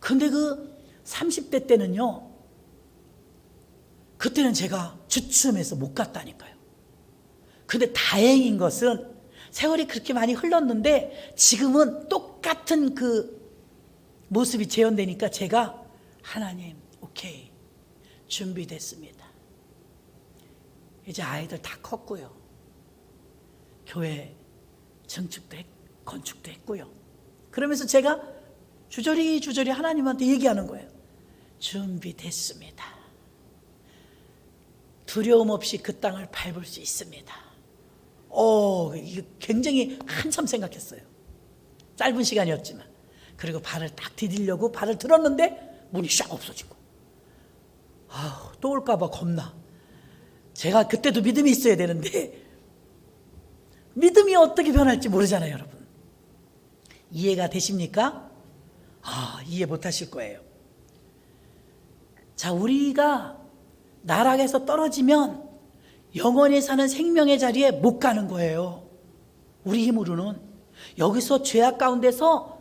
S1: 근데 그 30대 때는요. 그때는 제가 주춤해서 못 갔다니까요. 근데 다행인 것은 세월이 그렇게 많이 흘렀는데 지금은 똑같은 그 모습이 재현되니까 제가 하나님 오케이 준비됐습니다. 이제 아이들 다 컸고요. 교회 증축도 건축도 했고요. 그러면서 제가 주저리 하나님한테 얘기하는 거예요. 준비됐습니다. 두려움 없이 그 땅을 밟을 수 있습니다. 이거 굉장히 한참 생각했어요. 짧은 시간이었지만. 그리고 발을 딱 디디려고 발을 들었는데 문이 샥 없어지고, 또 올까봐 겁나. 제가 그때도 믿음이 있어야 되는데 믿음이 어떻게 변할지 모르잖아요, 여러분. 이해가 되십니까? 이해 못하실 거예요. 자, 우리가 나락에서 떨어지면 영원히 사는 생명의 자리에 못 가는 거예요. 우리 힘으로는. 여기서 죄악 가운데서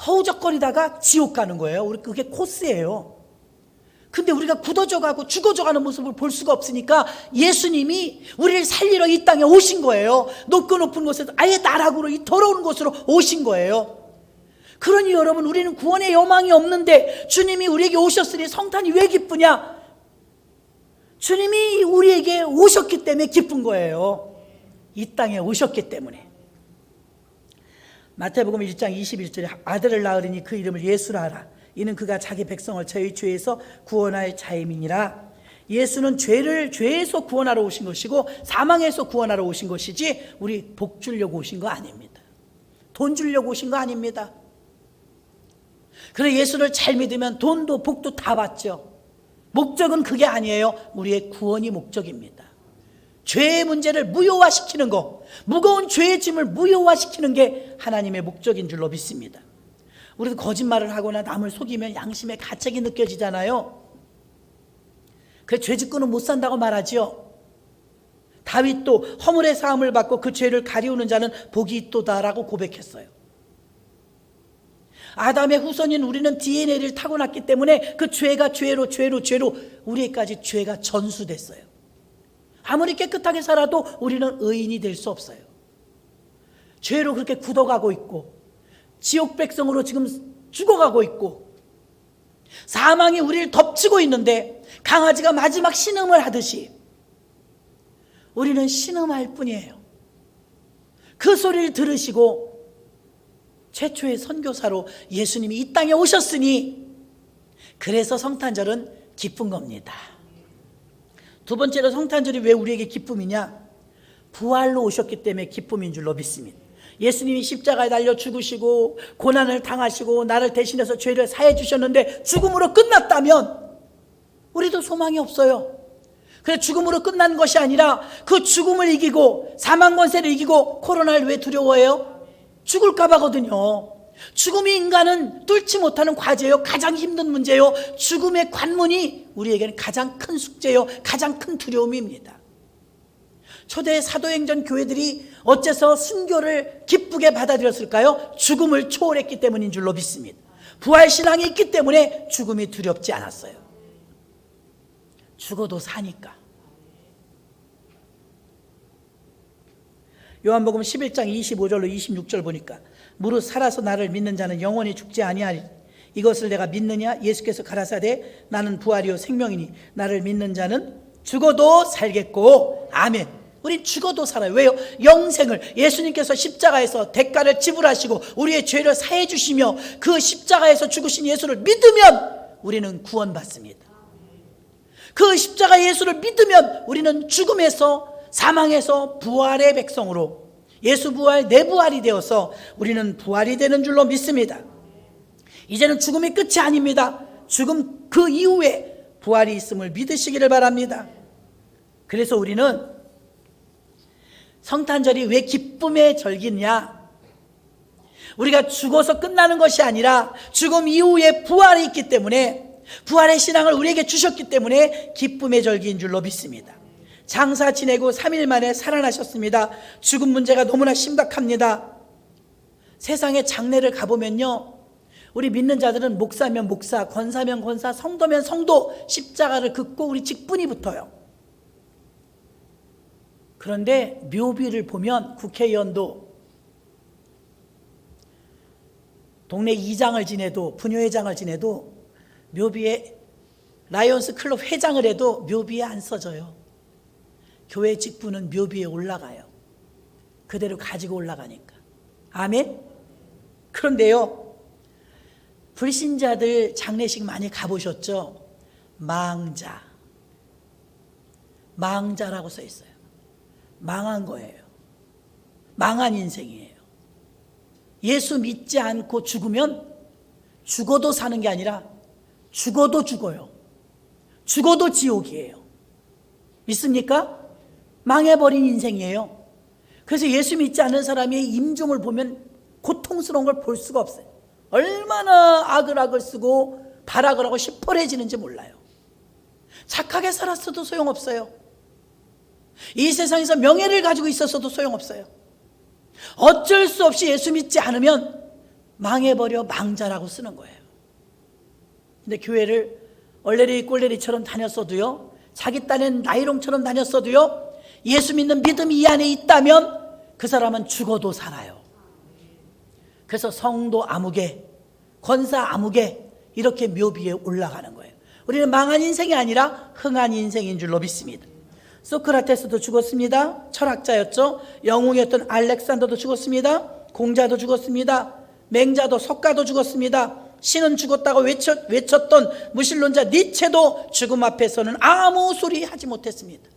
S1: 허우적거리다가 지옥 가는 거예요. 그게 코스예요. 근데 우리가 굳어져 가고 죽어져 가는 모습을 볼 수가 없으니까 예수님이 우리를 살리러 이 땅에 오신 거예요. 높고 높은 곳에서 아예 나락으로, 이 더러운 곳으로 오신 거예요. 그러니 여러분, 우리는 구원의 여망이 없는데 주님이 우리에게 오셨으니 성탄이 왜 기쁘냐? 주님이 우리에게 오셨기 때문에 기쁜 거예요. 이 땅에 오셨기 때문에. 마태복음 1장 21절에 아들을 낳으리니 그 이름을 예수라 하라. 이는 그가 자기 백성을 저희 죄에서 구원할 자임이니라. 예수는 죄에서 구원하러 오신 것이고 사망에서 구원하러 오신 것이지 우리 복 주려고 오신 거 아닙니다. 돈 주려고 오신 거 아닙니다. 그래, 예수를 잘 믿으면 돈도 복도 다 받죠. 목적은 그게 아니에요. 우리의 구원이 목적입니다. 죄의 문제를 무효화시키는 거, 무거운 죄의 짐을 무효화시키는 게 하나님의 목적인 줄로 믿습니다. 우리도 거짓말을 하거나 남을 속이면 양심의 가책이 느껴지잖아요. 그래서 죄 짓고는 못 산다고 말하죠. 다윗도 허물의 사함을 받고 그 죄를 가리우는 자는 복이 있도다라고 고백했어요. 아담의 후손인 우리는 DNA를 타고났기 때문에 그 죄가 죄로 우리에게까지 죄가 전수됐어요. 아무리 깨끗하게 살아도 우리는 의인이 될 수 없어요. 죄로 그렇게 굳어가고 있고 지옥 백성으로 지금 죽어가고 있고 사망이 우리를 덮치고 있는데 강아지가 마지막 신음을 하듯이 우리는 신음할 뿐이에요. 그 소리를 들으시고 최초의 선교사로 예수님이 이 땅에 오셨으니 그래서 성탄절은 기쁜 겁니다. 두 번째로 성탄절이 왜 우리에게 기쁨이냐? 부활로 오셨기 때문에 기쁨인 줄로 믿습니다. 예수님이 십자가에 달려 죽으시고 고난을 당하시고 나를 대신해서 죄를 사해 주셨는데 죽음으로 끝났다면 우리도 소망이 없어요. 그래서 죽음으로 끝난 것이 아니라 그 죽음을 이기고 사망 권세를 이기고 코로나를 왜 두려워해요? 죽을까 봐거든요. 죽음이 인간은 뚫지 못하는 과제예요. 가장 힘든 문제예요. 죽음의 관문이 우리에게는 가장 큰 숙제예요. 가장 큰 두려움입니다. 초대 사도행전 교회들이 어째서 순교를 기쁘게 받아들였을까요? 죽음을 초월했기 때문인 줄로 믿습니다. 부활신앙이 있기 때문에 죽음이 두렵지 않았어요. 죽어도 사니까. 요한복음 11장 25절로 26절 보니까 무릇 살아서 나를 믿는 자는 영원히 죽지 아니하리. 이것을 내가 믿느냐? 예수께서 가라사대 나는 부활이요 생명이니 나를 믿는 자는 죽어도 살겠고. 아멘. 우린 죽어도 살아요. 왜요? 영생을 예수님께서 십자가에서 대가를 지불하시고 우리의 죄를 사해 주시며 그 십자가에서 죽으신 예수를 믿으면 우리는 구원받습니다. 그 십자가 예수를 믿으면 우리는 죽음에서 사망에서 부활의 백성으로 예수 부활 내 부활이 되어서 우리는 부활이 되는 줄로 믿습니다. 이제는 죽음이 끝이 아닙니다. 죽음 그 이후에 부활이 있음을 믿으시기를 바랍니다. 그래서 우리는 성탄절이 왜 기쁨의 절기냐? 우리가 죽어서 끝나는 것이 아니라 죽음 이후에 부활이 있기 때문에 부활의 신앙을 우리에게 주셨기 때문에 기쁨의 절기인 줄로 믿습니다. 장사 지내고 3일 만에 살아나셨습니다. 죽음 문제가 너무나 심각합니다. 세상에 장례를 가보면요, 우리 믿는 자들은 목사면 목사, 권사면 권사, 성도면 성도 십자가를 긋고 우리 직분이 붙어요. 그런데 묘비를 보면 국회의원도 동네 이장을 지내도 부녀회장을 지내도 묘비에 라이온스 클럽 회장을 해도 묘비에 안 써져요. 교회 직분은 묘비에 올라가요. 그대로 가지고 올라가니까. 아멘? 그런데요, 불신자들 장례식 많이 가보셨죠? 망자, 망자라고 써 있어요. 망한 거예요. 망한 인생이에요. 예수 믿지 않고 죽으면 죽어도 사는 게 아니라 죽어도 죽어요. 죽어도 지옥이에요. 믿습니까? 망해버린 인생이에요. 그래서 예수 믿지 않는 사람의 임종을 보면 고통스러운 걸 볼 수가 없어요. 얼마나 악을 쓰고 발악을 하고 시퍼래지는지 몰라요. 착하게 살았어도 소용없어요. 이 세상에서 명예를 가지고 있었어도 소용없어요. 어쩔 수 없이 예수 믿지 않으면 망해버려 망자라고 쓰는 거예요. 근데 교회를 얼레리 꼴레리처럼 다녔어도요, 자기 딴엔 나이롱처럼 다녔어도요, 예수 믿는 믿음이 이 안에 있다면 그 사람은 죽어도 살아요. 그래서 성도 아무개, 권사 아무개 이렇게 묘비에 올라가는 거예요. 우리는 망한 인생이 아니라 흥한 인생인 줄로 믿습니다. 소크라테스도 죽었습니다. 철학자였죠. 영웅이었던 알렉산더도 죽었습니다. 공자도 죽었습니다. 맹자도 석가도 죽었습니다. 신은 죽었다고 외쳤던 무신론자 니체도 죽음 앞에서는 아무 소리 하지 못했습니다.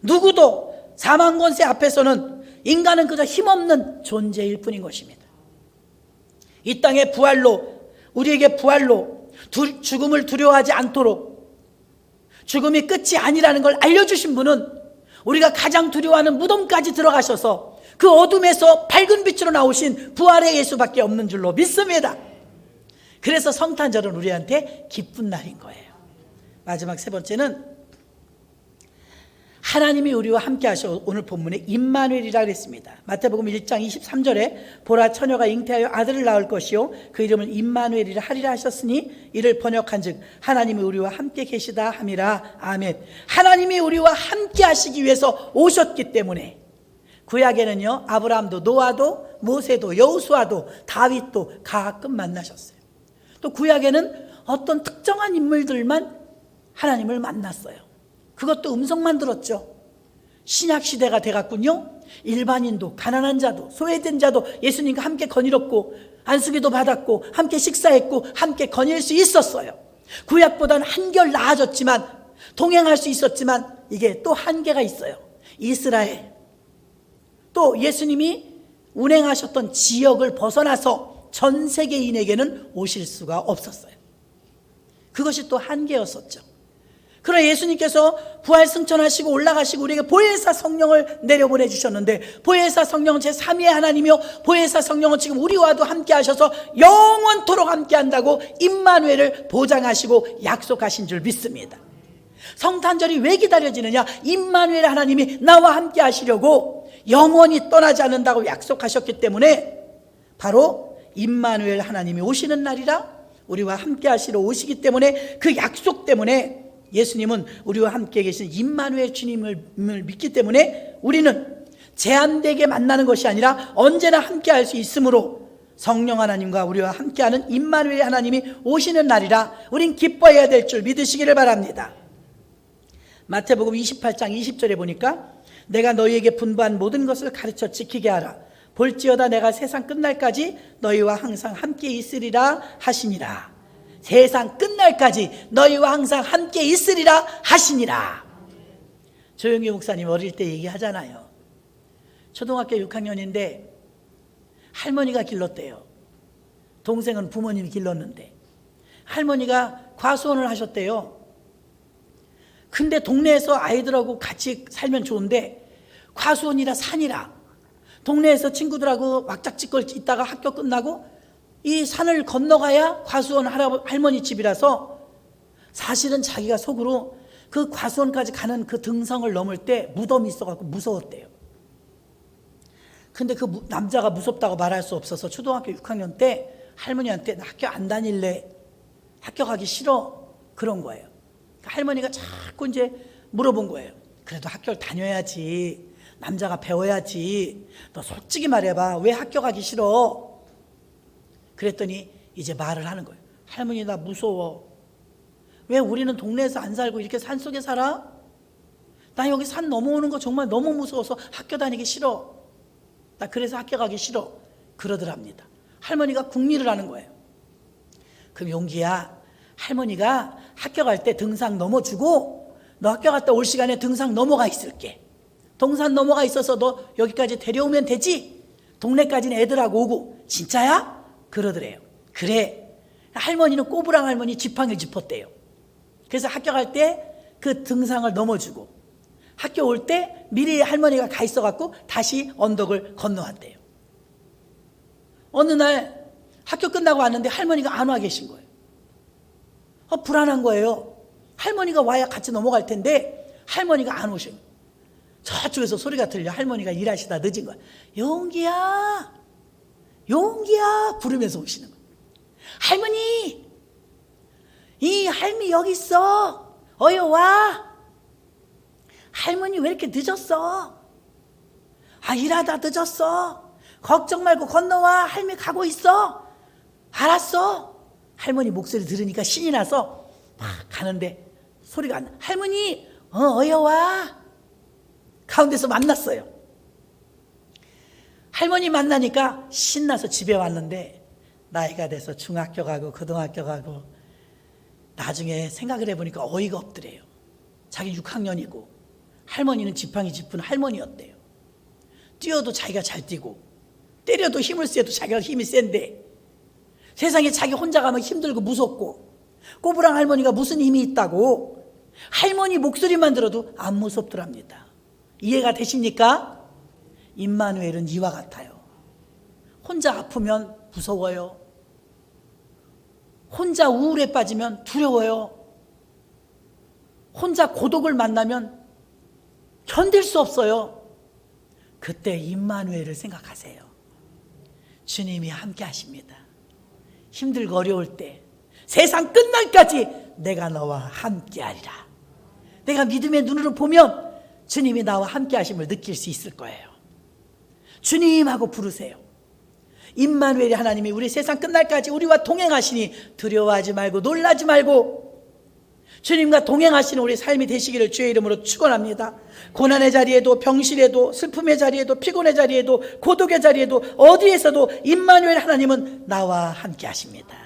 S1: 누구도 사망권세 앞에서는 인간은 그저 힘없는 존재일 뿐인 것입니다. 이 땅의 부활로, 우리에게 부활로 죽음을 두려워하지 않도록 죽음이 끝이 아니라는 걸 알려주신 분은 우리가 가장 두려워하는 무덤까지 들어가셔서 그 어둠에서 밝은 빛으로 나오신 부활의 예수밖에 없는 줄로 믿습니다. 그래서 성탄절은 우리한테 기쁜 날인 거예요. 마지막 세 번째는 하나님이 우리와 함께 하셔. 오늘 본문에 임마누엘이라고 했습니다. 마태복음 1장 23절에 보라 처녀가 잉태하여 아들을 낳을 것이요 그 이름을 임마누엘이라 하리라 하셨으니 이를 번역한즉 하나님이 우리와 함께 계시다 함이라. 아멘. 하나님이 우리와 함께 하시기 위해서 오셨기 때문에 구약에는요, 아브라함도 노아도 모세도 여호수아도 다윗도 가끔 만나셨어요. 또 구약에는 어떤 특정한 인물들만 하나님을 만났어요. 그것도 음성만 들었죠. 신약 시대가 돼갔군요. 일반인도 가난한 자도 소외된 자도 예수님과 함께 거닐었고 안수기도 받았고 함께 식사했고 함께 거닐 수 있었어요. 구약보다는 한결 나아졌지만 동행할 수 있었지만 이게 또 한계가 있어요. 이스라엘, 또 예수님이 운행하셨던 지역을 벗어나서 전 세계인에게는 오실 수가 없었어요. 그것이 또 한계였었죠. 그러나 예수님께서 부활 승천하시고 올라가시고 우리에게 보혜사 성령을 내려보내 주셨는데, 보혜사 성령은 제3위의 하나님이요 보혜사 성령은 지금 우리와도 함께 하셔서 영원토록 함께 한다고 임마누엘을 보장하시고 약속하신 줄 믿습니다. 성탄절이 왜 기다려지느냐? 임마누엘 하나님이 나와 함께 하시려고 영원히 떠나지 않는다고 약속하셨기 때문에 바로 임마누엘 하나님이 오시는 날이라 우리와 함께 하시러 오시기 때문에 그 약속 때문에 예수님은 우리와 함께 계신 임마누엘 주님을 믿기 때문에 우리는 제한되게 만나는 것이 아니라 언제나 함께 할 수 있으므로 성령 하나님과 우리와 함께하는 임마누엘 하나님이 오시는 날이라 우린 기뻐해야 될 줄 믿으시기를 바랍니다. 마태복음 28장 20절에 보니까 내가 너희에게 분부한 모든 것을 가르쳐 지키게 하라. 볼지어다 내가 세상 끝날까지 너희와 항상 함께 있으리라 하시니라. 세상 끝날까지 너희와 항상 함께 있으리라 하시니라. 조용기 목사님 어릴 때 얘기하잖아요. 초등학교 6학년인데 할머니가 길렀대요. 동생은 부모님이 길렀는데 할머니가 과수원을 하셨대요. 근데 동네에서 아이들하고 같이 살면 좋은데 과수원이라 산이라 동네에서 친구들하고 왁작지껄 있다가 학교 끝나고 이 산을 건너가야 과수원 할머니 집이라서 사실은 자기가 속으로 그 과수원까지 가는 그 등성을 넘을 때 무덤이 있어갖고 무서웠대요. 근데 그 남자가 무섭다고 말할 수 없어서 초등학교 6학년 때 할머니한테 나 학교 안 다닐래, 학교 가기 싫어, 그런 거예요. 할머니가 자꾸 이제 물어본 거예요. 그래도 학교를 다녀야지, 남자가 배워야지, 너 솔직히 말해봐, 왜 학교 가기 싫어? 그랬더니 이제 말을 하는 거예요. 할머니 나 무서워. 왜 우리는 동네에서 안 살고 이렇게 산속에 살아? 나 여기 산 넘어오는 거 정말 너무 무서워서 학교 다니기 싫어. 나 그래서 학교 가기 싫어. 그러더랍니다. 할머니가 궁리를 하는 거예요. 그럼 용기야, 할머니가 학교 갈 때 등산 넘어주고 너 학교 갔다 올 시간에 등산 넘어가 있을게. 등산 넘어가 있어서 너 여기까지 데려오면 되지? 동네까지는 애들하고 오고. 진짜야? 그러더래요. 그래. 할머니는 꼬부랑 할머니 지팡이를 짚었대요. 그래서 학교 갈 때 그 등산을 넘어주고 학교 올 때 미리 할머니가 가 있어갖고 다시 언덕을 건너왔대요. 어느 날 학교 끝나고 왔는데 할머니가 안 와 계신 거예요. 불안한 거예요. 할머니가 와야 같이 넘어갈 텐데 할머니가 안 오신 거예요. 저쪽에서 소리가 들려. 할머니가 일하시다 늦은 거야. 용기야, 용기야 부르면서 오시는 거예요. 할머니, 이 할미 여기 있어. 어여 와. 할머니 왜 이렇게 늦었어? 일하다 늦었어. 걱정 말고 건너와. 할미 가고 있어. 알았어. 할머니 목소리 들으니까 신이 나서 막 가는데 소리가 안 나. 할머니, 어여 와. 가운데서 만났어요. 할머니 만나니까 신나서 집에 왔는데 나이가 돼서 중학교 가고 고등학교 가고 나중에 생각을 해보니까 어이가 없더래요. 자기 6학년이고 할머니는 지팡이 짚은 할머니였대요. 뛰어도 자기가 잘 뛰고 때려도 힘을 쐬도 자기가 힘이 센데 세상에 자기 혼자 가면 힘들고 무섭고 꼬부랑 할머니가 무슨 힘이 있다고 할머니 목소리만 들어도 안 무섭더랍니다. 이해가 되십니까? 임마누엘은 이와 같아요. 혼자 아프면 무서워요. 혼자 우울에 빠지면 두려워요. 혼자 고독을 만나면 견딜 수 없어요. 그때 임마누엘을 생각하세요. 주님이 함께 하십니다. 힘들고 어려울 때 세상 끝날까지 내가 너와 함께 하리라. 내가 믿음의 눈으로 보면 주님이 나와 함께 하심을 느낄 수 있을 거예요. 주님 하고 부르세요. 임마누엘이 하나님이 우리 세상 끝날까지 우리와 동행하시니 두려워하지 말고 놀라지 말고 주님과 동행하시는 우리 삶이 되시기를 주의 이름으로 축원합니다. 고난의 자리에도 병실에도 슬픔의 자리에도 피곤의 자리에도 고독의 자리에도 어디에서도 임마누엘 하나님은 나와 함께 하십니다.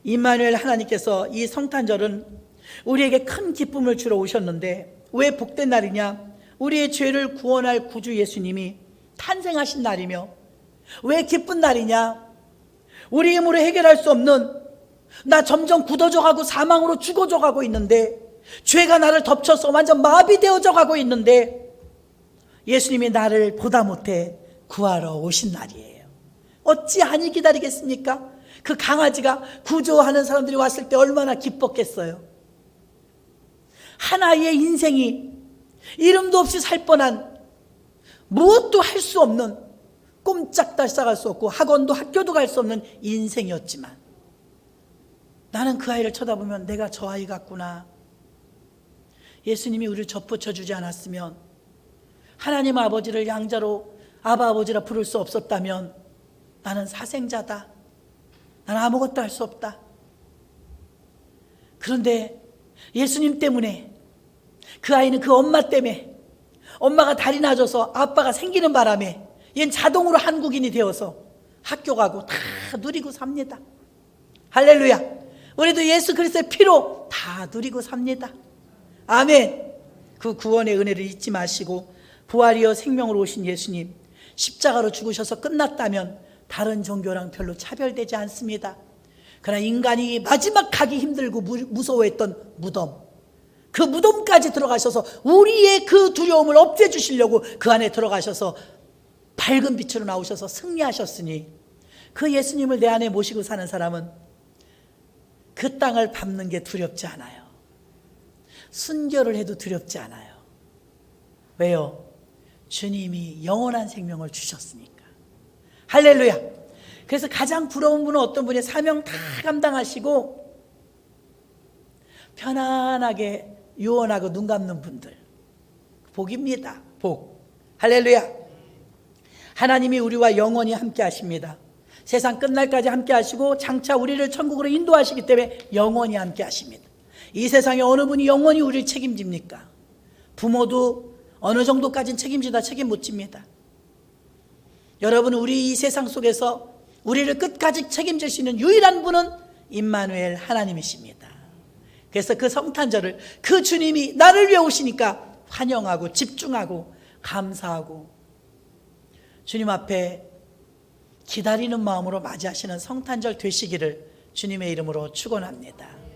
S1: 임마누엘 하나님께서 이 성탄절은 우리에게 큰 기쁨을 주러 오셨는데 왜 복된 날이냐? 우리의 죄를 구원할 구주 예수님이 탄생하신 날이며 왜 기쁜 날이냐? 우리 힘으로 해결할 수 없는 나 점점 굳어져 가고 사망으로 죽어져 가고 있는데 죄가 나를 덮쳐서 완전 마비되어져 가고 있는데 예수님이 나를 보다 못해 구하러 오신 날이에요. 어찌하니 기다리겠습니까? 그 강아지가 구조하는 사람들이 왔을 때 얼마나 기뻤겠어요. 하나의 인생이 이름도 없이 살 뻔한 무엇도 할 수 없는 꼼짝달싹할 수 없고 학원도 학교도 갈 수 없는 인생이었지만 나는 그 아이를 쳐다보면 내가 저 아이 같구나. 예수님이 우리를 접붙여 주지 않았으면 하나님 아버지를 양자로 아바 아버지라 부를 수 없었다면 나는 사생자다. 나는 아무것도 할 수 없다. 그런데 예수님 때문에 그 아이는 그 엄마 때문에 엄마가 다리 나져서 아빠가 생기는 바람에 얜 자동으로 한국인이 되어서 학교 가고 다 누리고 삽니다. 할렐루야. 우리도 예수 그리스도의 피로 다 누리고 삽니다. 아멘. 그 구원의 은혜를 잊지 마시고 부활이여 생명으로 오신 예수님 십자가로 죽으셔서 끝났다면 다른 종교랑 별로 차별되지 않습니다. 그러나 인간이 마지막 가기 힘들고 무서워했던 무덤, 그 무덤까지 들어가셔서 우리의 그 두려움을 없애주시려고 그 안에 들어가셔서 밝은 빛으로 나오셔서 승리하셨으니 그 예수님을 내 안에 모시고 사는 사람은 그 땅을 밟는 게 두렵지 않아요. 순교를 해도 두렵지 않아요. 왜요? 주님이 영원한 생명을 주셨으니까. 할렐루야. 그래서 가장 부러운 분은 어떤 분이 사명 다 감당하시고 편안하게 유언하고 눈 감는 분들. 복입니다. 복. 할렐루야. 하나님이 우리와 영원히 함께 하십니다. 세상 끝날까지 함께 하시고 장차 우리를 천국으로 인도하시기 때문에 영원히 함께 하십니다. 이 세상에 어느 분이 영원히 우리를 책임집니까? 부모도 어느 정도까지는 책임지다 책임 못 집니다. 여러분, 우리 이 세상 속에서 우리를 끝까지 책임질 수 있는 유일한 분은 임마누엘 하나님이십니다. 그래서 그 성탄절을 그 주님이 나를 위해 오시니까 환영하고 집중하고 감사하고 주님 앞에 기다리는 마음으로 맞이하시는 성탄절 되시기를 주님의 이름으로 축원합니다.